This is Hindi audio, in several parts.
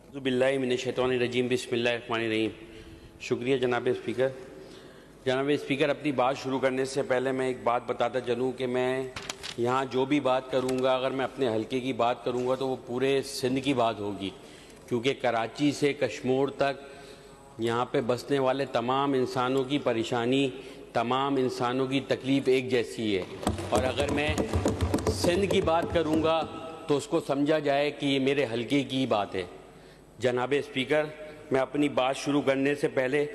बिल्लाहि मिनश्शैतानिर्रजीम बिस्मिल्लाहिर्रहमानिर्रहीम। शुक्रिया जनाब स्पीकर। जनाब स्पीकर, अपनी बात शुरू करने से पहले मैं एक बात बताता चलूँ कि मैं यहाँ जो भी बात करूँगा, अगर मैं अपने हलके की बात करूँगा तो वो पूरे सिंध की बात होगी, क्योंकि कराची से कश्मीर तक यहाँ पे बसने वाले तमाम इंसानों की परेशानी, तमाम इंसानों की तकलीफ़ एक जैसी है। और अगर मैं सिंध की बात करूँगा तो उसको समझा जाए कि ये मेरे हलके की बात है। जनाब स्पीकर, मैं अपनी बात शुरू करने से पहले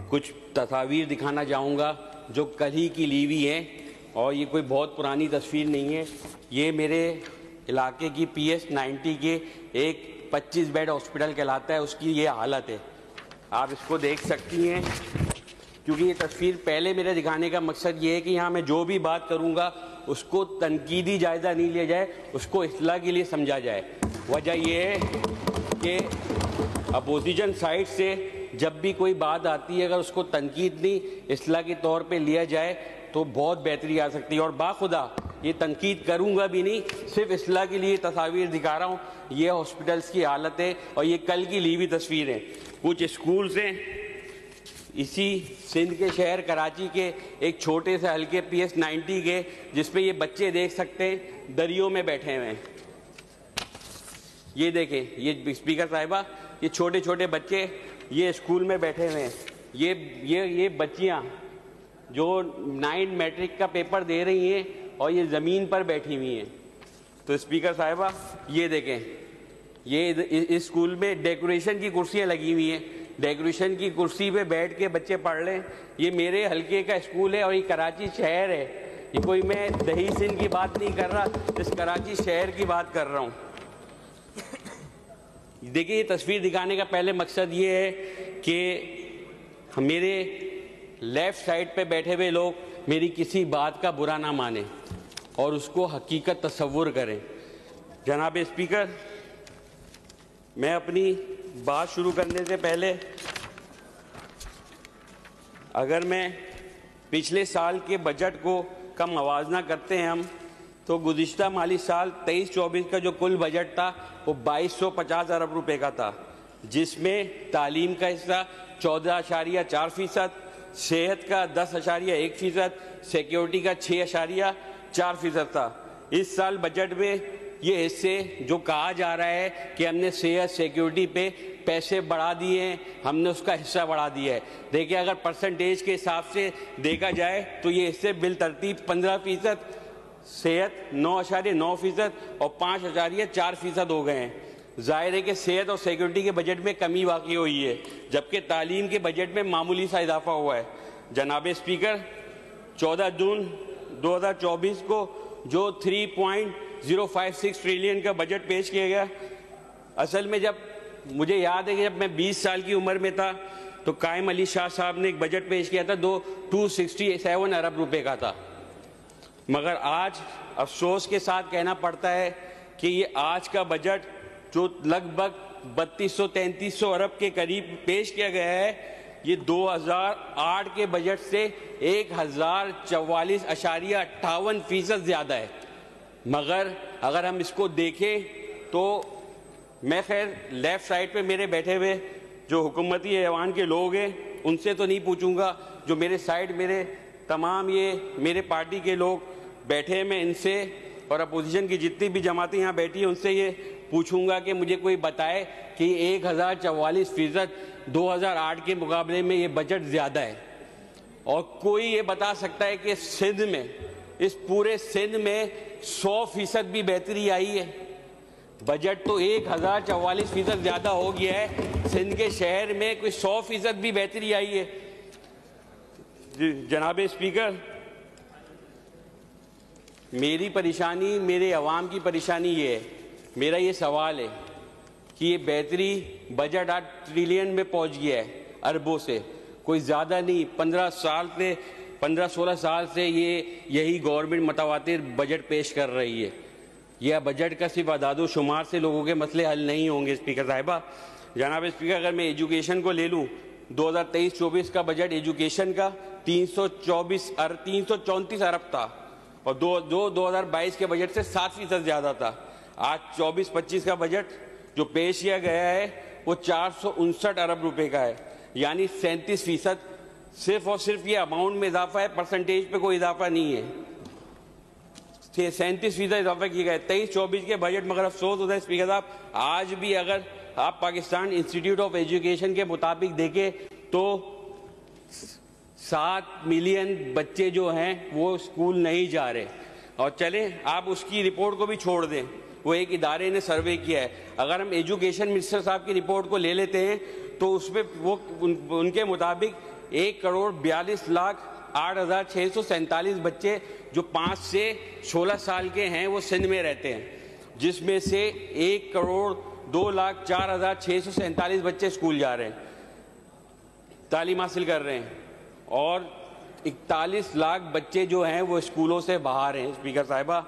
कुछ तस्वीर दिखाना चाहूँगा जो कल ही की ली हुई हैं, और ये कोई बहुत पुरानी तस्वीर नहीं है। ये मेरे इलाके की PS-90 के एक 25 बेड हॉस्पिटल कहलाता है, उसकी ये हालत है। आप इसको देख सकती हैं, क्योंकि ये तस्वीर पहले मेरे दिखाने का मकसद ये है कि यहाँ मैं जो भी बात करूँगा उसको तनकीदी जायज़ा नहीं लिया जाए, उसको इस्लाह के लिए समझा जाए। वजह यह है कि अपोजिशन साइड से जब भी कोई बात आती है, अगर उसको तनकीद नहीं इस्लाह के तौर पे लिया जाए तो बहुत बेहतरी आ सकती है। और बाखुदा ये तनकीद करूँगा भी नहीं, सिर्फ इस्लाह के लिए तस्वीर दिखा रहा हूँ। ये हॉस्पिटल्स की हालत है और ये कल की ली हुई तस्वीर है। कुछ स्कूल से इसी सिंध के शहर कराची के एक छोटे से हल्के PS-90 के, जिसपे ये बच्चे देख सकते हैं दरियों में बैठे हुए हैं। ये देखें, ये स्पीकर साहिबा, ये छोटे छोटे बच्चे ये स्कूल में बैठे हुए हैं। ये बच्चियां जो 9 मैट्रिक का पेपर दे रही हैं और ये ज़मीन पर बैठी हुई हैं। तो स्पीकर साहिबा ये देखें, ये इस स्कूल में डेकोरेशन की कुर्सियां लगी हुई हैं। डेकोरेशन की कुर्सी पे बैठ के बच्चे पढ़ लें। ये मेरे हलके का स्कूल है और ये कराची शहर है। ये कोई मैं दही सिंध की बात नहीं कर रहा, इस कराची शहर की बात कर रहा हूँ। देखिए, ये तस्वीर दिखाने का पहले मकसद ये है कि मेरे लेफ़्ट साइड पे बैठे हुए लोग मेरी किसी बात का बुरा ना माने और उसको हकीकत तसव्वुर करें। जनाब स्पीकर, मैं अपनी बात शुरू करने से पहले अगर मैं पिछले साल के बजट को का मवाजना करते हैं हम, तो गुज़िश्ता माली साल 23-24 का जो कुल बजट था वो 2250 अरब रुपए का था, जिसमें तालीम का हिस्सा 14.4%, सेहत का 10.1%, सिक्योरिटी का 6.4% था। इस साल बजट में ये हिस्से जो कहा जा रहा है कि हमने सेहत सिक्योरिटी पे पैसे बढ़ा दिए हैं, हमने उसका हिस्सा बढ़ा दिया है। देखिए, अगर परसेंटेज के हिसाब से देखा जाए तो ये हिस्से बिल तरतीब 15%, सेहत 9.9% और 5.4% हो गए हैं। जाहिर है कि सेहत और सिक्योरिटी के बजट में कमी वाक़ई हुई है, जबकि तालीम के बजट में मामूली सा इजाफा हुआ है। जनाब स्पीकर, 14 जून 2024 को जो 3.056 ट्रिलियन का बजट पेश किया गया, असल में जब मुझे याद है कि जब मैं 20 साल की उम्र में था तो कायम अली शाह साहब ने एक बजट पेश किया था, 267 अरब रुपए का था। मगर आज अफसोस के साथ कहना पड़ता है कि ये आज का बजट जो लगभग 3200-3300 अरब के करीब पेश किया गया है, ये 2008 के बजट से 1044.58% ज़्यादा है। मगर अगर हम इसको देखें तो मैं खैर लेफ़्ट साइड पे मेरे बैठे हुए जो हुकूमती ऐवान के लोग हैं उनसे तो नहीं पूछूंगा, जो मेरे साइड मेरे तमाम ये मेरे पार्टी के लोग बैठे हैं, मैं इनसे और अपोजिशन की जितनी भी जमातें यहाँ बैठी हैं उनसे ये पूछूंगा कि मुझे कोई बताए कि 1044% 2008 के मुकाबले में ये बजट ज़्यादा है। और कोई ये बता सकता है कि सिंध में, इस पूरे सिंध में 100% भी बेहतरी आई है? बजट तो 1044% ज़्यादा हो गया है, सिंध के शहर में कोई 100% भी बेहतरी आई है? जनाब स्पीकर, मेरी परेशानी, मेरे अवाम की परेशानी ये है, मेरा ये सवाल है कि ये बेहतरी बजट 8 ट्रिलियन में पहुंच गया है, अरबों से, कोई ज़्यादा नहीं। 15-16 साल से यही गवर्नमेंट मतवातिर बजट पेश कर रही है। यह बजट का सिर्फ अदादो शुमार से लोगों के मसले हल नहीं होंगे। स्पीकर साहिबा, जनाब स्पीकर, अगर मैं एजुकेशन को ले लूँ, 2023-24 का बजट एजुकेशन का 334 अरब था और 2022 के बजट से 7% ज़्यादा था। आज 24-25 का बजट जो पेश किया गया है वो 459 अरब रुपए का है, यानी 37%। सिर्फ और सिर्फ ये अमाउंट में इजाफा है, परसेंटेज पे कोई इजाफा नहीं है। 37% इजाफा किया गया है 23-24 के बजट। मगर अफसोस होता है स्पीकर साहब, आज भी अगर आप पाकिस्तान इंस्टीट्यूट ऑफ एजुकेशन के मुताबिक देखें तो 7 मिलियन बच्चे जो हैं वो स्कूल नहीं जा रहे। और चलें आप उसकी रिपोर्ट को भी छोड़ दें, वो एक इदारे ने सर्वे किया है। अगर हम एजुकेशन मिनिस्टर साहब की रिपोर्ट को ले लेते हैं तो उसमें वो उनके मुताबिक 1,42,08,647 बच्चे जो 5 से 16 साल के हैं वो सिंध में रहते हैं, जिसमें से 1,02,04,647 बच्चे स्कूल जा रहे हैं, तालीम हासिल कर रहे हैं, और 41 लाख बच्चे जो हैं वो स्कूलों से बाहर हैं स्पीकर साहिबा,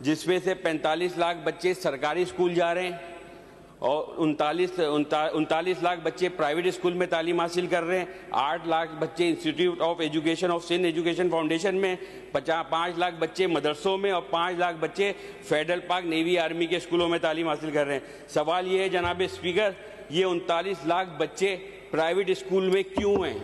जिसमें से 45 लाख बच्चे सरकारी स्कूल जा रहे हैं और 39 लाख बच्चे प्राइवेट स्कूल में तालीम हासिल कर रहे हैं। 8 लाख बच्चे institute of education of Sindh education foundation में, 5 लाख बच्चे मदरसों में और 5 लाख बच्चे फेडरल पाक नेवी आर्मी के स्कूलों में तालीम हासिल कर रहे हैं। सवाल ये है जनाब स्पीकर, ये 39 लाख बच्चे प्राइवेट स्कूल में क्यों हैं?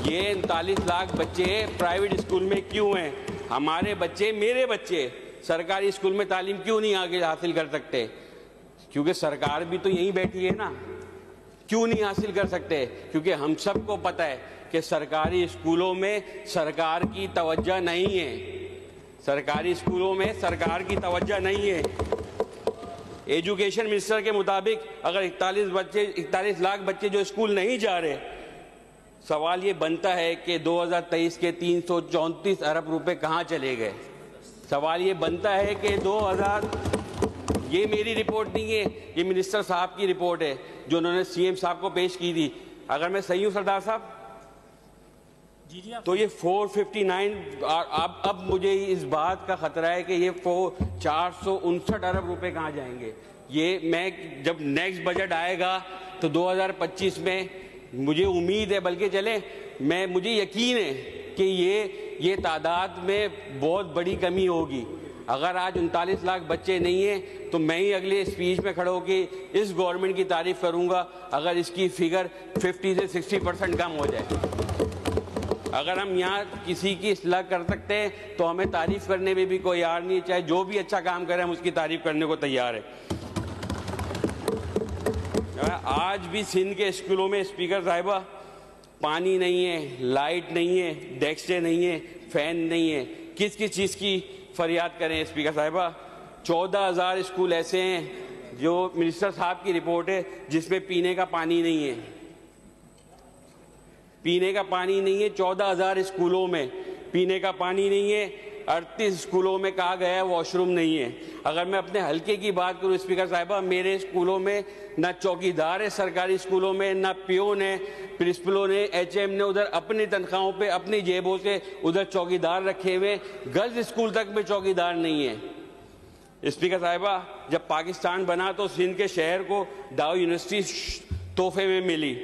ये 39 लाख बच्चे प्राइवेट स्कूल में क्यों हैं? हमारे बच्चे, मेरे बच्चे सरकारी स्कूल में तालीम क्यों नहीं आगे हासिल कर सकते? क्योंकि सरकार भी तो यहीं बैठी है ना। क्यों नहीं हासिल कर सकते? क्योंकि हम सबको पता है कि सरकारी स्कूलों में सरकार की तवज्जो नहीं है। सरकारी स्कूलों में सरकार की तवज्जो नहीं है। एजुकेशन मिनिस्टर के मुताबिक अगर 41 लाख बच्चे जो स्कूल नहीं जा रहे, सवाल ये बनता है कि 2023 के 334 अरब रुपए कहाँ चले गए? सवाल ये बनता है कि ये मेरी रिपोर्ट नहीं है, ये मिनिस्टर साहब की रिपोर्ट है जो उन्होंने सीएम साहब को पेश की थी। अगर मैं सही हूं सरदार साहब जी तो ये 459, अब मुझे इस बात का खतरा है कि ये 459 अरब रुपए कहाँ जाएंगे। ये मैं जब नेक्स्ट बजट आएगा तो 2025 में मुझे उम्मीद है, बल्कि चले मुझे यकीन है कि ये तादाद में बहुत बड़ी कमी होगी। अगर आज 39 लाख बच्चे नहीं हैं तो मैं ही अगले स्पीच में खड़े होकर इस गवर्नमेंट की तारीफ करूंगा अगर इसकी फिगर 50 से 60% कम हो जाए। अगर हम यहाँ किसी की इस्लाह कर सकते हैं तो हमें तारीफ करने में भी कोई यार नहीं, चाहे जो भी अच्छा काम करे हम उसकी तारीफ करने को तैयार है। आज भी सिंध के स्कूलों में स्पीकर साहिबा पानी नहीं है, लाइट नहीं है, डेस्कें नहीं है, फैन नहीं है। किस किस चीज़ की फरियाद करें स्पीकर साहिबा? 14,000 स्कूल ऐसे हैं जो मिनिस्टर साहब की रिपोर्ट है जिसमें पीने का पानी नहीं है। पीने का पानी नहीं है 14,000 स्कूलों में, पीने का पानी नहीं है। 38 स्कूलों में कहा गया है वॉशरूम नहीं है। अगर मैं अपने हल्के की बात करूं स्पीकर साहिबा, मेरे स्कूलों में ना चौकीदार है, सरकारी स्कूलों में ना पियोन है, प्रिंसिपलों ने, एचएम ने उधर अपनी तनख्वाहों पे अपनी जेबों से उधर चौकीदार रखे हुए। गर्ल्स स्कूल तक में चौकीदार नहीं है। स्पीकर साहिबा, जब पाकिस्तान बना तो सिंध के शहर को डाउ यूनिवर्सिटी तोहफे में मिली।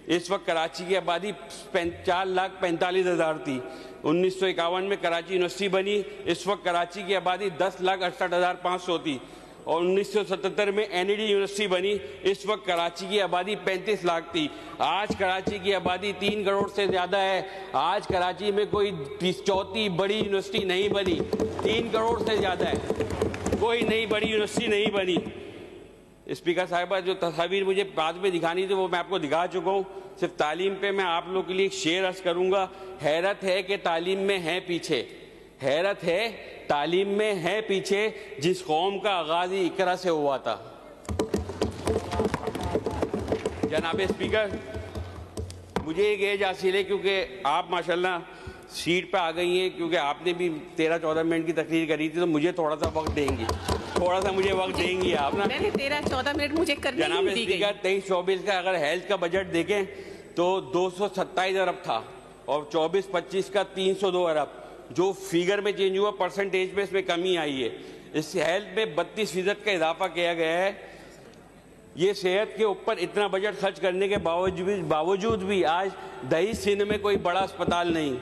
इस वक्त कराची की आबादी 4,45,000 थी। 1951 में कराची यूनिवर्सिटी बनी। इस वक्त कराची की आबादी 10,68,500 थी और 1977 में एनईडी यूनिवर्सिटी बनी। इस वक्त कराची की आबादी 35 लाख थी। आज कराची की आबादी 3 करोड़ से ज्यादा है। आज कराची में कोई चौथी बड़ी यूनिवर्सिटी नहीं बनी, 3 करोड़ से ज्यादा है, कोई नई बड़ी यूनिवर्सिटी नहीं बनी। स्पीकर साहिबा, जो तस्वीर मुझे बाद में दिखानी थी वो मैं आपको दिखा चुका हूँ। सिर्फ तालीम पे मैं आप लोगों के लिए एक शेर अर्ज करूंगा। हैरत है कि तालीम में है पीछे, हैरत है तालीम में है पीछे, जिस कौम का आगाज ही इकरा से हुआ था। जनाब स्पीकर, मुझे एक एज हासिल है क्योंकि आप माशाल्लाह सीट पे आ गई हैं, क्योंकि आपने भी 13-14 मिनट की तकरीर करी थी, तो मुझे थोड़ा सा वक्त देंगी, थोड़ा सा मुझे वक्त देंगी आप ना। मैंने 13-14 मिनट मुझे करने जनाब स्पीकर, 23-24 का अगर हेल्थ का बजट देखें तो 227 अरब था और 24-25 का 302 अरब। जो फिगर में चेंज हुआ, परसेंटेज में इसमें कमी आई है। इस हेल्थ में 32% का इजाफा किया गया है। ये सेहत के ऊपर इतना बजट खर्च करने के बावजूद भी आज दही सिंध में कोई बड़ा अस्पताल नहीं।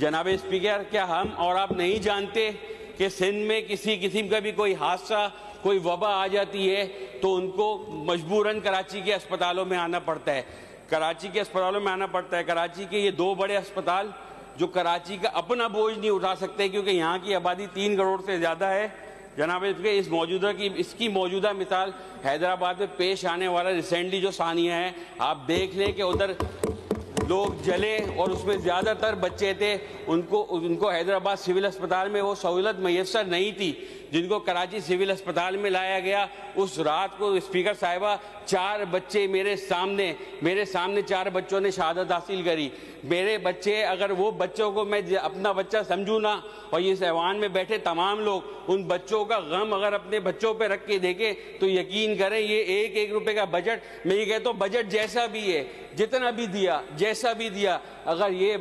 जनाब स्पीकर, क्या हम और आप नहीं जानते कि सिंध में किसी किस्म का भी कोई हादसा, कोई वबा आ जाती है तो उनको मजबूरन कराची के अस्पतालों में आना पड़ता है। कराची के अस्पतालों में आना पड़ता है। कराची के ये 2 बड़े अस्पताल जो कराची का अपना बोझ नहीं उठा सकते, क्योंकि यहाँ की आबादी 3 करोड़ से ज़्यादा है। जनाब इसकी मौजूदा मिसाल हैदराबाद में पेश आने वाला रिसेंटली जो सानिया है, आप देख लें कि उधर लोग जले और उसमें ज़्यादातर बच्चे थे। उनको हैदराबाद सिविल अस्पताल में वो सहूलत मैसर नहीं थी जिनको कराची सिविल अस्पताल में लाया गया। उस रात को स्पीकर साहिबा 4 बच्चे मेरे सामने 4 बच्चों ने शहादत हासिल करी। मेरे बच्चे, अगर वो बच्चों को मैं अपना बच्चा समझूँ ना, और इस ऐवान में बैठे तमाम लोग उन बच्चों का गम अगर अपने बच्चों पे रख के देखें तो यकीन करें ये 1-1 रुपए का बजट, मैं ये कहता हूँ बजट जैसा भी है, जितना भी दिया, जैसा भी दिया, अगर ये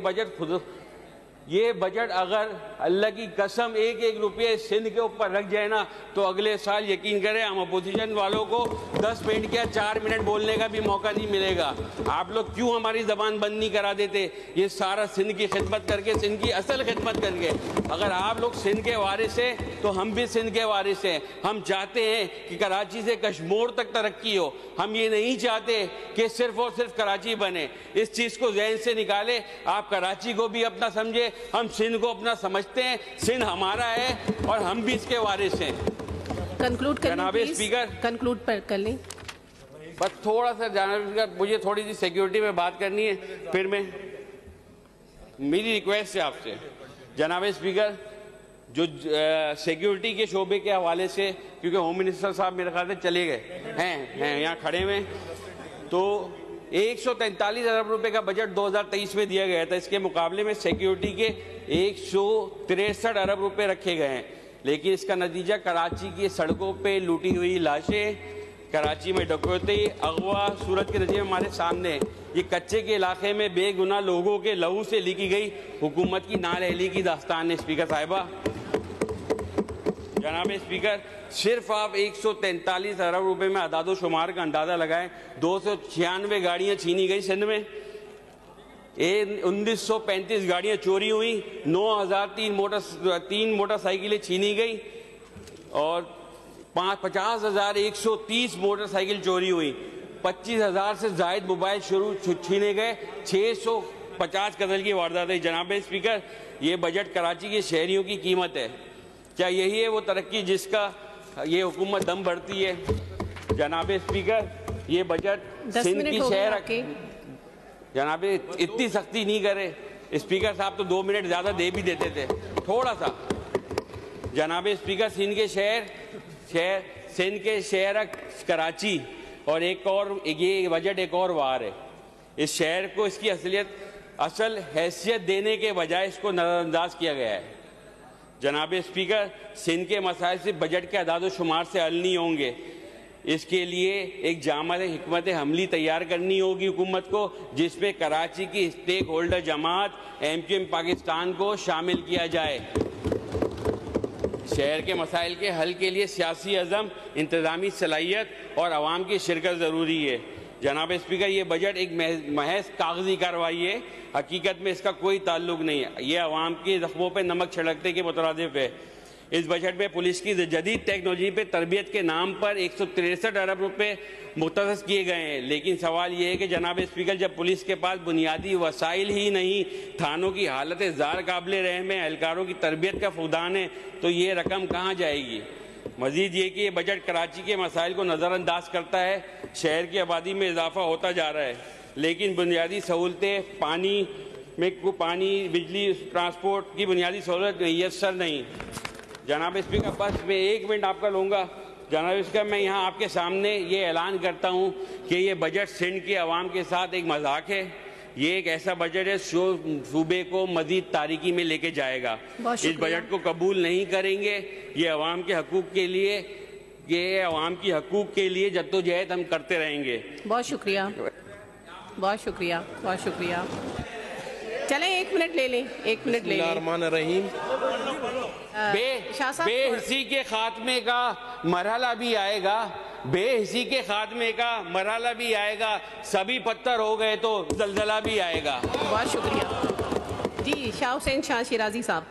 बजट अगर अल्लाह की कसम 1-1 रुपये सिंध के ऊपर रख जाए ना, तो अगले साल यकीन करें हम अपोजिशन वालों को 10 मिनट क्या 4 मिनट बोलने का भी मौका नहीं मिलेगा। आप लोग क्यों हमारी जबान बंद नहीं करा देते? ये सारा सिंध की खिदमत करके, सिंध की असल खिदमत करके। अगर आप लोग सिंध के वारिस हैं तो हम भी सिंध के वारिस हैं। हम चाहते हैं कि कराची से कश्मीर तक तरक्की हो। हम ये नहीं चाहते कि सिर्फ और सिर्फ कराची बने। इस चीज़ को जहन से निकाले। आप कराची को भी अपना समझे, हम सिंध को अपना समझते हैं। सिंध हमारा है और हम भी इसके वारिस हैं। कंक्लूड कर जनाब स्पीकर, कंक्लूड कर लें। बस थोड़ा सा जनाब स्पीकर, मुझे थोड़ी सी सिक्योरिटी में बात करनी है, फिर मैं मेरी रिक्वेस्ट है आपसे जनाब स्पीकर, जो सिक्योरिटी के शोबे के हवाले से, क्योंकि होम मिनिस्टर साहब मेरे ख्याल से चले गए हैं यहाँ खड़े हुए, तो 143 अरब रुपए का बजट 2023 में दिया गया था। इसके मुकाबले में सिक्योरिटी के 163 अरब रुपए रखे गए हैं, लेकिन इसका नतीजा कराची की सड़कों पे लूटी हुई लाशें, कराची में डकैती, अगवा सूरत के नतीजे में हमारे सामने। ये कच्चे के इलाके में बेगुनाह लोगों के लहू से लिखी गई हुकूमत की नाअहली की दास्तान है। स्पीकर साहिबा, जनाब स्पीकर, सिर्फ आप 143 अरब रुपए में अदादो शुमार का अंदाजा लगाएं। 296 गाड़ियां छीनी गई सिंध में, 1935 गाड़ियां चोरी हुई, 9003 मोटरसाइकिलें छीनी गई और 50,130 मोटरसाइकिल चोरी हुई। 25,000 से जायद मोबाइल छीने गए। 650 कत्ल की वारदात है। जनाब स्पीकर, ये बजट कराची के शहरियों की कीमत है। क्या यही है वो तरक्की जिसका ये हुकूमत दम भरती है? जनाब स्पीकर, ये बजट सिंध की शहर, जनाब इतनी सख्ती नहीं करे। स्पीकर साहब तो 2 मिनट ज्यादा दे भी देते थे, थोड़ा सा। जनाब स्पीकर, सिंध के शहर कराची और ये बजट एक और वार है। इस शहर को इसकी असल हैसियत देने के बजाय इसको नजरअंदाज किया गया है। जनाब स्पीकर, सिंध के मसाइल से बजट के अदाद शुमार से हल नहीं होंगे। इसके लिए एक जामा हिकमत हमली तैयार करनी होगी हुकूमत को, जिसमें कराची की स्टेक होल्डर जमात MQM पाकिस्तान को शामिल किया जाए। शहर के मसाइल के हल के लिए सियासी अज़म, इंतज़ामी सलाहियत और आवाम की शिरकत ज़रूरी है। जनाब स्पीकर, ये बजट एक महज कागजी कार्रवाई है, हकीकत में इसका कोई ताल्लुक नहीं है। ये आवाम के जख्मों पे नमक छिड़कने के मुतरादिफ है। इस बजट में पुलिस की जदीद टेक्नोलॉजी पे तरबियत के नाम पर 163 अरब रुपए मुख्तस किए गए हैं। लेकिन सवाल ये है कि जनाब स्पीकर, जब पुलिस के पास बुनियादी वसाइल ही नहीं, थानों की हालत ज़ार काबिल रहम है, एहलकारों की तरबियत का फुकदान है, तो ये रकम कहाँ जाएगी? मजीद ये कि ये बजट कराची के मसाइल को नज़रअंदाज करता है। शहर की आबादी में इजाफा होता जा रहा है, लेकिन बुनियादी सहूलतें, पानी, बिजली, ट्रांसपोर्ट की बुनियादी सहूलत मैसर नहीं। जनाब स्पीकर, बस मैं 1 मिनट आपका लूँगा। जनाब स्पीकर, मैं यहाँ आपके सामने ये ऐलान करता हूँ कि ये बजट सिंध के अवाम के साथ एक मजाक है। ये एक ऐसा बजट है जो सूबे को मजीद तारीकी में लेके जाएगा। इस बजट को कबूल नहीं करेंगे। ये अवाम के हकूक के लिए, ये अवाम की हकूक के लिए जद्दोजहद हम करते रहेंगे। बहुत शुक्रिया, बहुत शुक्रिया, बहुत शुक्रिया। चलें 1 मिनट ले लें, 1 मिनट ले लें। बेहिसी के खात्मे का मरहला भी आएगा, बेहिसी के खात्मे का मरहला भी आएगा। सभी पत्थर हो गए तो जलजला भी आएगा। बहुत शुक्रिया जी। शाह हुसैन शाह शिराजी साहब।